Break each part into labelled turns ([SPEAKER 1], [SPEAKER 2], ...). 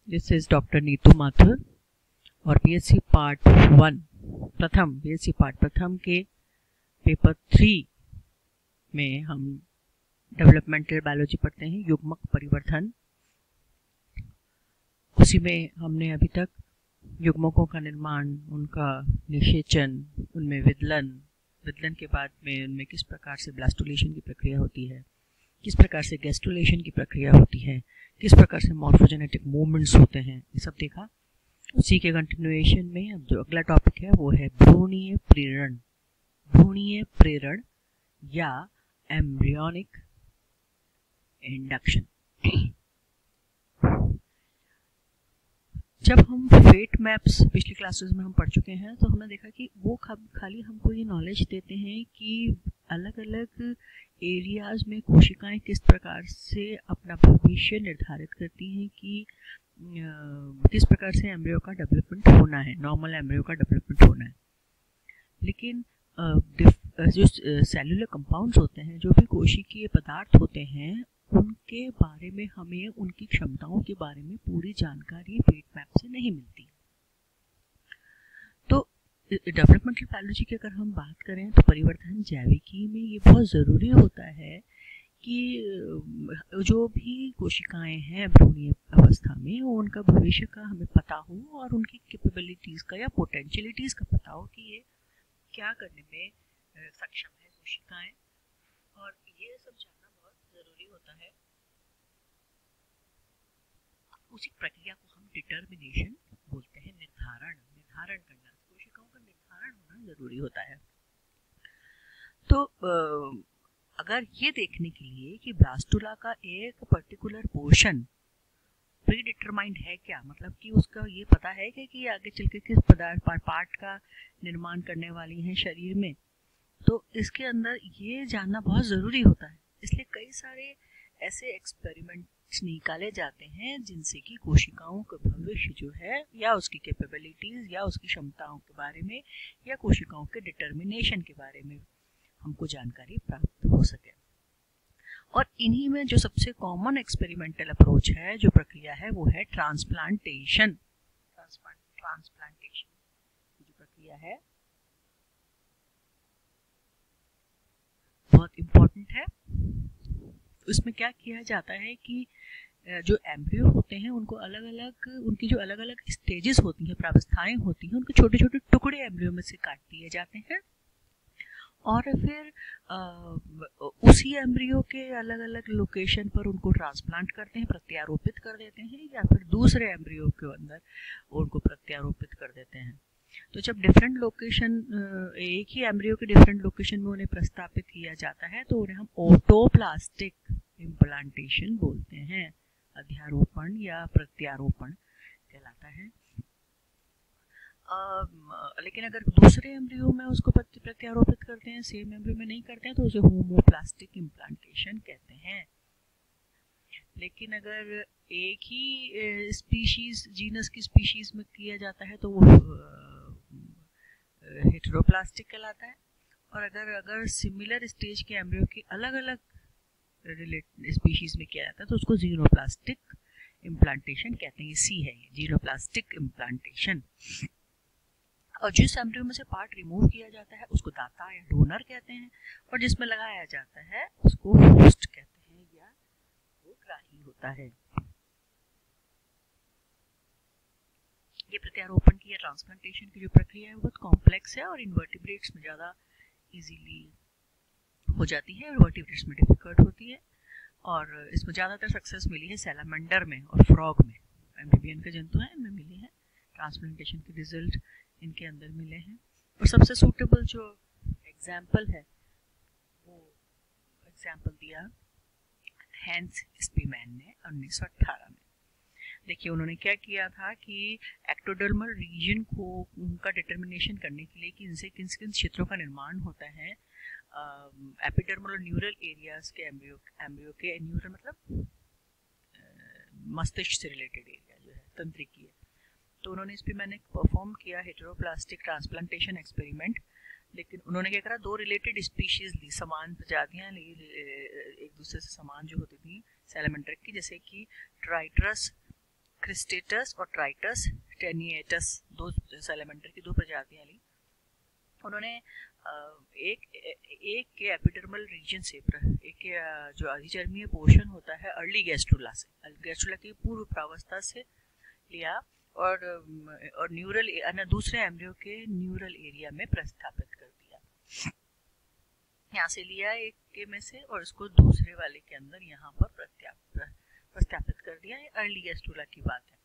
[SPEAKER 1] This is Dr. Neetu Mathur और BSc part 1 BSc part प्रथम के पेपर 3 में हम डेवलपमेंटल बायोलॉजी पढ़ते हैं, युग्मक परिवर्धन। उसी में हमने अभी तक युग्मकों का निर्माण, उनका निषेचन, उनमें विदलन के बाद में उनमें किस प्रकार से ब्लास्टुलेशन की प्रक्रिया होती है, किस प्रकार से गैस्टुलेशन की प्रक्रिया होती है, किस प्रकार से मॉर्फोजेनेटिक मूवमेंट्स होते हैं, ये सब देखा। उसी के कंटिन्यूएशन में अब जो अगला टॉपिक है वो है भ्रूणीय प्रेरण। भ्रूणीय प्रेरण या एम्ब्रियोनिक इंडक्शन। जब हम फेट मैप्स पिछली क्लासेस में हम पढ़ चुके हैं तो हमने देखा कि वो खाली हमको ये नॉलेज देते हैं कि अलग अलग एरियाज में कोशिकाएं किस प्रकार से अपना भविष्य निर्धारित करती हैं कि किस प्रकार से एम्ब्रियो का डेवलपमेंट होना है, नॉर्मल एम्ब्रियो का डेवलपमेंट होना है। लेकिन जो सेलुलर कंपाउंड्स होते हैं, जो भी कोशिकीय पदार्थ होते हैं, उनके बारे में हमें उनकी क्षमताओं के बारे में पूरी जानकारी फेट मैप से नहीं मिलती। तो डेवलपमेंटल बायोलॉजी की अगर हम बात करें तो परिवर्धन जैविकी में ये बहुत ज़रूरी होता है कि जो भी कोशिकाएं हैं भ्रूणीय अवस्था में, उनका भविष्य का हमें पता हो और उनकी कैपेबिलिटीज़ का या पोटेंशियलिटीज़ का पता हो कि ये क्या करने में सक्षम है कोशिकाएं, और ये सब जानना बहुत ज़रूरी होता है। उसी प्रक्रिया को हम डिटर्मिनेशन बोलते हैं, निर्धारण करना। कोशिकाओं का निर्धारण होना ज़रूरी होता है। तो अगर ये देखने के लिए कि ब्लास्टुला का एक पर्टिकुलर पोर्शन प्री डिटरमाइंड है क्या, मतलब कि उसका ये पता है कि आगे चल के किस पार्ट का निर्माण करने वाली है शरीर में, तो इसके अंदर ये जानना बहुत ज़रूरी होता है। इसलिए कई सारे ऐसे एक्सपेरिमेंट्स निकाले जाते हैं जिनसे कि कोशिकाओं का भविष्य जो है, या उसकी कैपेबिलिटीज़ या उसकी क्षमताओं के बारे में, या कोशिकाओं के डिटर्मिनेशन के बारे में हमको जानकारी प्राप्त हो सके। और इन्हीं में जो सबसे कॉमन एक्सपेरिमेंटल अप्रोच है, जो प्रक्रिया है, वो है ट्रांसप्लांटेशन। ट्रांसप्लांटेशन जो प्रक्रिया है बहुत इम्पोर्टेंट है। उसमें क्या किया जाता है कि जो एम्ब्रियो होते हैं उनको अलग अलग, उनकी जो अलग अलग स्टेजेस होती हैं, प्रावस्थाएं होती हैं, उनके छोटे छोटे टुकड़े एम्ब्रियो में से काट दिए जाते हैं और फिर उसी एम्ब्रियो के अलग अलग लोकेशन पर उनको ट्रांसप्लांट करते हैं, प्रत्यारोपित कर देते हैं, या फिर दूसरे एम्ब्रियो के अंदर उनको प्रत्यारोपित कर देते हैं। तो जब डिफरेंट लोकेशन, एक ही एम्ब्रियो के डिफरेंट लोकेशन में उन्हें प्रस्तापित किया जाता है तो उन्हें हम ऑटोप्लास्टिक इम्प्लांटेशन बोलते हैं। अध्यारोपण या प्रत्यारोपण कहलाता है। लेकिन अगर दूसरे एम्ब्रियो में उसको प्रत्यारोपित करते हैं, सेम एम्ब्रियो में नहीं करते हैं, तो उसे होमोप्लास्टिक इम्प्लांटेशन कहते हैं। लेकिन अगर एक ही स्पीशीज, जीनस की स्पीशीज में किया जाता है तो वो हेटेरोप्लास्टिक कहलाता है। और अगर सिमिलर स्टेज के एम्ब्रियो की अलग अलग स्पीशीज में किया जाता है तो उसको जीनोप्लास्टिक इम्प्लांटेशन कहते हैं। ये सी है, ये जीनोप्लास्टिक इम्प्लांटेशन। और जिस एम्ब्रियो में से पार्ट रिमूव किया जाता है उसको दाता या डोनर कहते हैं, और जिसमें लगाया जाता है उसको होस्ट कहते हैं, या वो ग्राही होता है। ये प्रत्यारोपण की या ट्रांसप्लांटेशन की जो प्रक्रिया है वो बहुत कॉम्प्लेक्स है और इनवर्टिब्रेट्स में ज़्यादा इजीली हो जाती है और वर्टिब्रेट्स में डिफिकल्ट होती है। और इसमें ज़्यादातर सक्सेस मिली है सैलामेंडर में और फ्रॉग में, एम्फीबियन के जंतु हैं, इनमें मिली है ट्रांसप्लांटेशन के रिजल्ट, इनके अंदर मिले हैं। और सबसे सूटेबल जो एग्जाम्पल है वो एग्जाम्पल दिया हैंस स्पीमैन ने 1918 में। देखिए उन्होंने क्या किया था कि एक्टोडर्मल रीजन को उनका डिटर्मिनेशन करने के लिए कि इनसे किन किन क्षेत्रों का निर्माण होता है, एपिडर्मल और न्यूरल एरियाज के एम्ब्रियो के, न्यूरल मतलब मस्तिष्क से रिलेटेड एरिया जो है, तंत्रिकीय। तो उन्होंने इस पर मैंने परफॉर्म किया हेटेरोप्लास्टिक ट्रांसप्लांटेशन एक्सपेरिमेंट। लेकिन उन्होंने क्या करा, दो रिलेटेड स्पीशीज ली, समान प्रजातियां ली, एक दूसरे से समान जो होती थी सैलामेंडर की, जैसे कि ट्राइट्रस क्रिस्टेटस और ट्राइटस टेनिएटस, दो सैलेमेंडर की दो प्रजातियां ली। उन्होंने एक के एपिडर्मल रीजन से, एक के जो अधिचर्मीय पोषण होता है अर्ली गैस्ट्रुला से, गैस्ट्रुला की पूर्व प्रावस्था से लिया और न्यूरल दूसरे एम्ब्रियो के न्यूरल एरिया में प्रस्थापित कर दिया। यहाँ से लिया एक के में से और इसको दूसरे वाले के अंदर यहाँ पर प्रस्थापित कर दिया। ये अर्ली गैस्ट्रुला की बात है।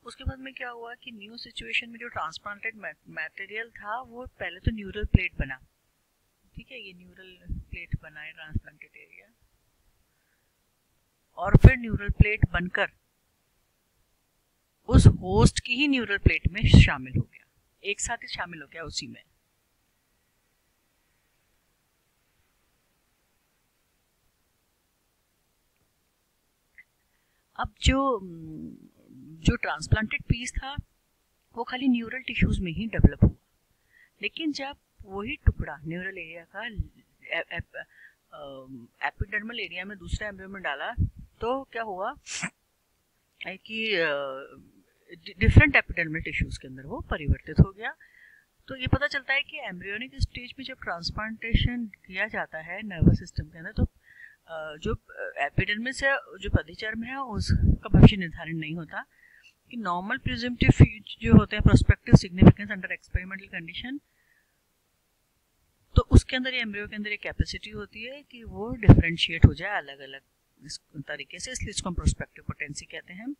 [SPEAKER 1] उसके बाद में क्या हुआ कि न्यू सिचुएशन में जो ट्रांसप्लांटेड मटेरियल था वो पहले तो न्यूरल प्लेट बना, ठीक है, ये न्यूरल प्लेट बना है ट्रांसप्लांटेड एरिया, और फिर न्यूरल प्लेट बनकर उस होस्ट की ही न्यूरल प्लेट में शामिल हो गया, एक साथ ही शामिल हो गया उसी में। अब जो ट्रांसप्लांटेड पीस था वो खाली न्यूरल टिश्यूज में ही डेवलप हुआ, लेकिन जब वही टुकड़ा न्यूरल एरिया का एपिडर्मल एरिया में दूसरे एम्ब्रियो में डाला तो क्या हुआ कि डिफरेंट एपिडर्मल टिश्यूज के अंदर वो परिवर्तित हो गया। तो ये पता चलता है कि एम्ब्रियोनिक स्टेज में जब ट्रांसप्लांटेशन किया जाता है नर्वस सिस्टम के अंदर, तो जो एपिडर्मिस से जो अधिचर्म है उसका भविष्य निर्धारण नहीं होता कि नॉर्मल प्रिजम्पटिव जो होते हैं prospective significance under experimental condition, तो उसके अंदर एम्ब्रियो के अंदर एक कैपेसिटी होती है कि वो डिफरेंशिएट हो जाए अलग अलग तरीके से, इसलिए इसको हम प्रोस्पेक्टिव पोटेंसी कहते हैं।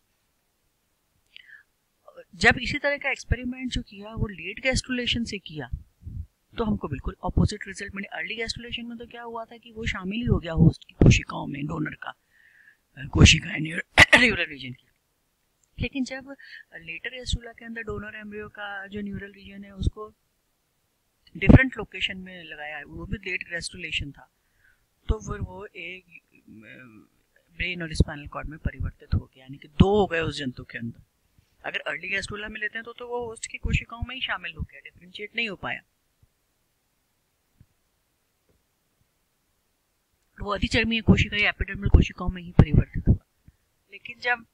[SPEAKER 1] जब इसी तरह का एक्सपेरिमेंट जो किया वो लेट गैस्ट्रुलेशन से किया तो हमको बिल्कुल ऑपोजिट रिजल्ट मिले। अर्ली गैस्ट्रुलेशन में तो क्या हुआ था कि वो शामिल ही हो गया होस्ट की कोशिकाओं में, डोनर का कोशिकाएं न्यूरल रीजन की, लेकिन जब लेटर गैस्ट्रुला के अंदर डोनर एम्ब्रियो का जो न्यूरल रीजन है उसको डिफरेंट लोकेशन में लगाया, वो भी लेट गैस्ट्रुलेशन था, तो फिर वो एक ब्रेन और स्पाइनल कॉर्ड में परिवर्तित हो गया, यानी कि दो हो गए उस जंतु के अंदर। अगर अर्ली गैस्ट्रुला में लेते हैं तो वो होस्ट की कोशिकाओं में ही शामिल हो गया, डिफरेंशिएट नहीं हो पाया, वो अधिचर्मीय कोशिका या एपिडर्मल कोशिकाओं में ही परिवर्तित हुआ। लेकिन जब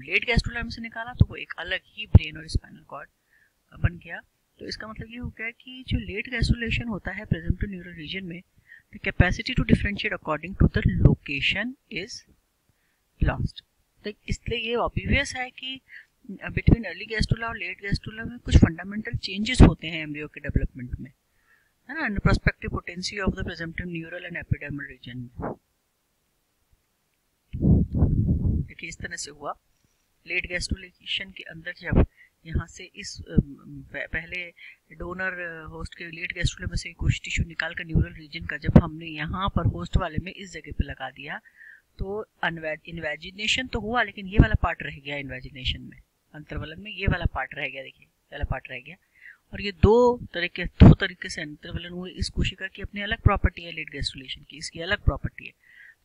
[SPEAKER 1] लेट गैस्ट्रुला में से निकाला तो वो एक अलग ही ब्रेन और स्पाइनल कॉर्ड बन गया। तो इसका मतलब ये हो गया कि जो लेट गैस्ट्रुलेशन होता है प्रेजेंट न्यूरल रीजन में, the capacity to differentiate according to the location is lost. तो इसलिए ये ऑब्वियस है कि बिटवीन अर्ली गैस्ट्रुला और लेट गैस्ट्रुला में कुछ फंडामेंटल चेंजेस होते हैं एम्ब्रियो के डेवलपमेंट में, है ना, prospective potency of the presumptive neural and epidermal region में। देखिए इस तरह से हुआ। लेट गैस्ट्रुलेशन के अंदर जब यहाँ से इस पहले डोनर होस्ट के लेट गैस्ट्रुला में से कुछ टिश्यू निकाल कर न्यूरल रीजन का जब हमने यहाँ पर होस्ट वाले में इस जगह पे लगा दिया तो इन्वेजिनेशन तो हुआ, लेकिन ये वाला पार्ट रह गया इन्वेजिनेशन में, अंतर्वलन में ये वाला पार्ट रह गया। देखिए वाला पार्ट रह गया, और ये दो तरीके से अंतर्वलन हुए। इस कोशिका की अपनी अलग प्रॉपर्टी है लेट गैस्ट्रुलेशन की, इसकी अलग प्रॉपर्टी है।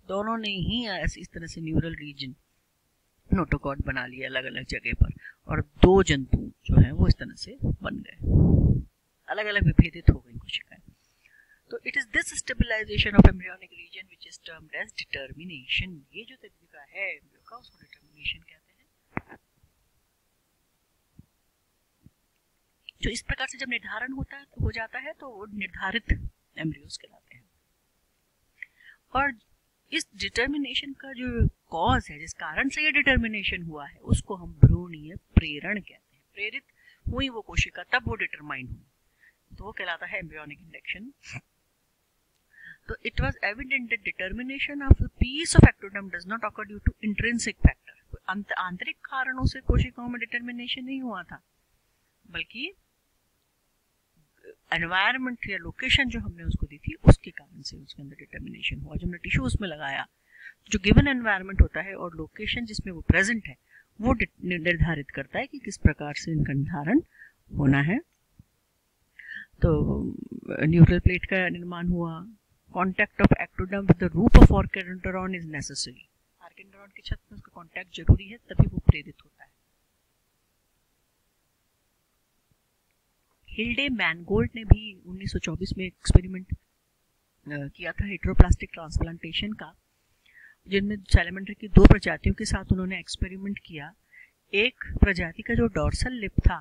[SPEAKER 1] दोनों ने ही इस तरह से न्यूरल रीजन नोटोकॉर्ड बना लिया अलग अलग जगह पर, और दो जंतु जो है वो इस तरह से बन गए, अलग अलग विभेदित हो गई कोशिकाएं। तो it is this stabilization of embryonic region which is termed as determination. ये जो तरीका है एम्ब्रियो का उसको डिटर्मिनेशन कहते हैं। जो इस प्रकार से जब निर्धारण हो जाता है तो वो निर्धारित एम्ब्रियोस कहलाते हैं। और इस डिटर्मिनेशन का जो कॉज है, जिस कारण से ये डिटर्मिनेशन हुआ है, उसको हम भ्रूणीय प्रेरण कहते हैं। प्रेरित हुई वो कोशिका तब वो डिटरमाइन हुई, तो वो कहलाता है एम्ब्रियोनिक इंडक्शन। तो it was evident that determination of the piece of ectoderm does not occur due to intrinsic factor. आंतरिक कारणों से कोशिकाओं में डिटर्मिनेशन नहीं हुआ था, बल्कि एनवायरनमेंट या लोकेशन जो हमने उसको दी थी उसके कारण से उसके अंदर डिटर्मिनेशन हुआ। जो हमने टिश्यू उसमें लगाया, जो गिवन एनवायरनमेंट होता है और लोकेशन जिसमें वो प्रेजेंट है, वो निर्धारित करता है कि किस प्रकार से इनका निर्धारण होना है। तो न्यूरल प्लेट का निर्माण हुआ। Contact of ectoderm with the roof of archenteron is necessary. Archenteron की छत में उसका कॉन्टैक्ट जरूरी है, तभी वो प्रेरित होता है। हिल्डे मैनगोल्ड ने भी 1924 में एक्सपेरिमेंट किया था हेटेरोप्लास्टिक ट्रांसप्लांटेशन का, जिनमें सैलेमेंडर की 2 प्रजातियों के साथ उन्होंने एक्सपेरिमेंट किया। एक प्रजाति का जो डॉर्सल लिप था,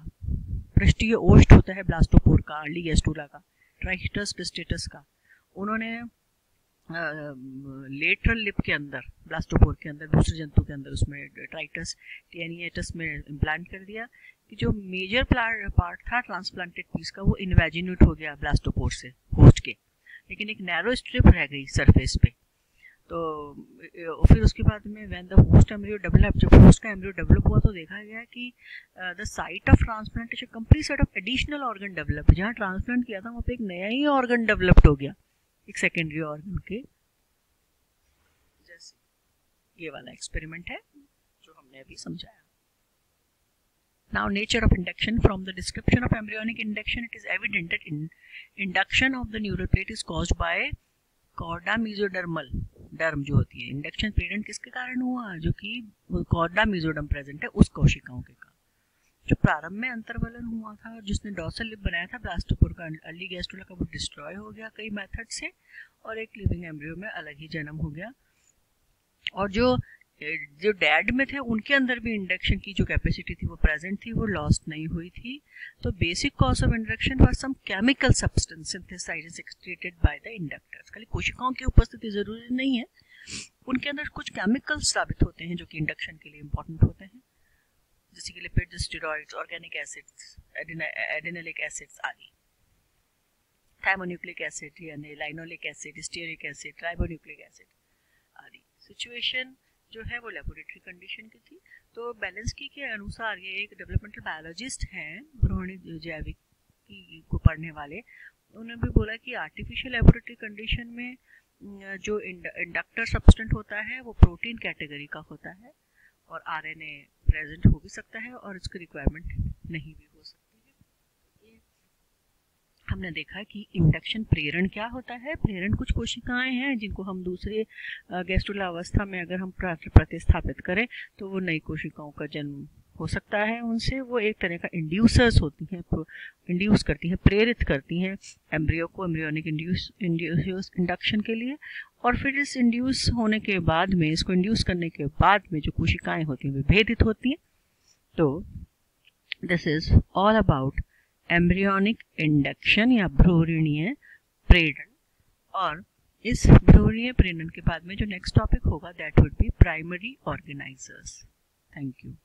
[SPEAKER 1] पृष्ठीय ओष्ठ होता है ब्लास्टोपोर का, अर्ली गैस्ट्रुला का, ट्राइस्टस क्रिस्टेटस का, उन्होंने लेटरल लिप के अंदर, ब्लास्टोपोर के अंदर, दूसरे जंतु के अंदर, उसमें ट्राइटस टेनिएटस में इम्प्लांट कर दिया कि जो मेजर पार्ट था ट्रांसप्लांटेड पीस का वो इनवेजिनेट हो गया ब्लास्टोपोर से, होस्ट के, लेकिन एक नैरो स्ट्रिप रह गई सरफेस पे। तो फिर उसके बाद में when the host embryo develop, जब होस्ट का एम्ब्रियो डेवलप हुआ तो देखा गया कि the site of transplantation complete set of additional organ develop, जहाँ ट्रांसप्लांट किया था वहाँ पे एक नया ही ऑर्गन डेवलप्ड हो गया, एक सेकेंडरी ऑर्गन के जैसे। ये वाला एक्सपेरिमेंट है जो हमने अभी समझाया। Now nature of induction. From the description of embryonic induction, it is evident that induction of the neural plate is caused by chorda mesodermal derm जो होती है। इंडक्शन प्रेरण किसके कारण हुआ? जो कि कॉर्डा मेसोडर्म प्रेजेंट है उस कोशिकाओं के कारण। जो प्रारंभ में अंतर्वलन हुआ था, जिसने डॉर्सल लिप बनाया था ब्लास्टोपोर का, अर्ली गैस्ट्रुला का, वो डिस्ट्रॉय हो गया कई मेथड से और एक लिविंग एम्ब्रियो में अलग ही जन्म हो गया। और जो डैड में थे उनके अंदर भी इंडक्शन की जो कैपेसिटी थी वो प्रेजेंट थी, वो लॉस्ट नहीं हुई थी। तो basic cause of induction was some chemical substance synthesized secreted by the inductors. खाली कोशिकाओं की उपस्थिति जरूरी नहीं है, उनके अंदर कुछ केमिकल्स साबित होते हैं जो कि इंडक्शन के लिए इंपॉर्टेंट होते हैं, जैसे कि lipid, steroids, organic acids, adenylic acids आदि, थाइमोन्यूक्लिक एसिड यानी linoleic acid, stearic acid, ribonucleic acid आदि। सिचुएशन जो है वो लेबोरेटरी कंडीशन की थी। तो बैलेंस्की के अनुसार, ये एक डेवलपमेंटल बायोलॉजिस्ट हैं, भ्रूण जैविक को पढ़ने वाले, उन्होंने भी बोला कि आर्टिफिशियल लेबोरेटरी कंडीशन में जो इंडक्टर सब्सटेंट होता है वो प्रोटीन कैटेगरी का होता है और आरएनए प्रेजेंट हो भी सकता है और इसकी रिक्वायरमेंट नहीं भी हो सकती है। ये हमने देखा कि इंडक्शन प्रेरण क्या होता है। प्रेरण कुछ कोशिकाएं हैं जिनको हम दूसरे गैस्ट्रुला अवस्था में अगर हम प्रतिस्थापित करें तो वो नई कोशिकाओं का जन्म हो सकता है उनसे। वो एक तरह का इंड्यूसर्स होती हैं, इंड्यूस करती हैं, प्रेरित करती हैं एम्ब्रियो को एम्ब्रियोनिक इंडक्शन के लिए। और फिर इस इंड्यूस होने के बाद में, इसको इंड्यूस करने के बाद में जो कोशिकाएं होती हैं वे भेदित होती हैं। तो this is all about embryonic induction या भ्रूणीय प्रेरण। और इस भ्रूणीय प्रेरण के बाद में जो नेक्स्ट टॉपिक होगा that would be primary organizers. Thank you.